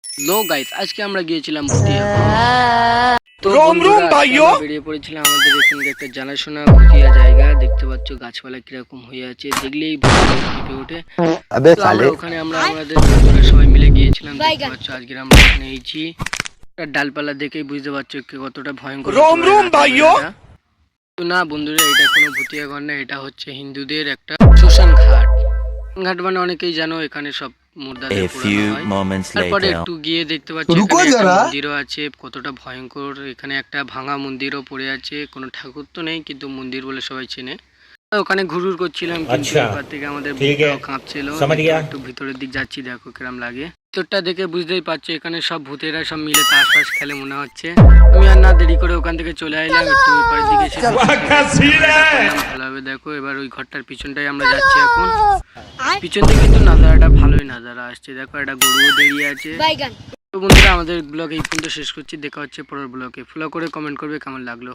লো guys, আজকে আমরা গিয়েছিলাম ভুটিয়া। তো বেরিয়ে পড়েছিলাম আমাদের এখানে একটা জানাশোনা ভুটিয়া জায়গা। দেখতে পাচ্ছ গাছপালা কিরকম হয়ে আছে, দেখলেই কেঁপে ওঠে। তো আমরা ওখানে আমাদের বন্ধুরা সবাই মিলে গিয়েছিলাম। দেখতে পাচ্ছ আজকে আমরা এখানে এইছি। ডালপালা দেখেই বুঝতে পারছো কতটা ভয়ঙ্কর। তো না বন্ধুরা, এটা কোনো ভুটিয়া ঘর না, এটা হচ্ছে হিন্দুদের একটা শ্মশান ঘাট। ঘাট মানে অনেকেই জানো, এখানে সব মুর্দাদের পোড়ানো হয়। তারপরে একটু গিয়ে দেখতে পাচ্ছি এখানে একটা মন্দিরও আছে, কতটা ভয়ঙ্কর। এখানে একটা ভাঙা মন্দিরও পড়ে আছে, কোনো ঠাকুর তো নেই কিন্তু মন্দির বলে সবাই চেনে। ওখানে ঘুরঘুর করছিলাম, কিন্তু এরপর থেকে আমাদের বুকটাও কাঁপছিল। একটু ভিতরের দিক যাচ্ছি, দেখো কিরম লাগে। ভিতরটা দেখে বুঝতেই পারছো এখানে সব ভূতেরা সব মিলে তাস টাস খেলে মনে হচ্ছে। আমি আর না দেরি করে ওখান থেকে চলে এলাম, একটু এপারের দিকে ভালো হবে। দেখো এবার ওই ঘরটার পিছনটাই আমরা যাচ্ছি এখন। পিছন থেকে কিন্তু নাজারাটা ভালোই নাজারা আসছে। দেখো একটা গরুও দাঁড়িয়ে আছে। তো বন্ধুরা, আমাদের ব্লগ এই পর্যন্ত শেষ করছি। দেখা হচ্ছে পরের ব্লগে। ফলো করে কমেন্ট করবে কেমন লাগলো।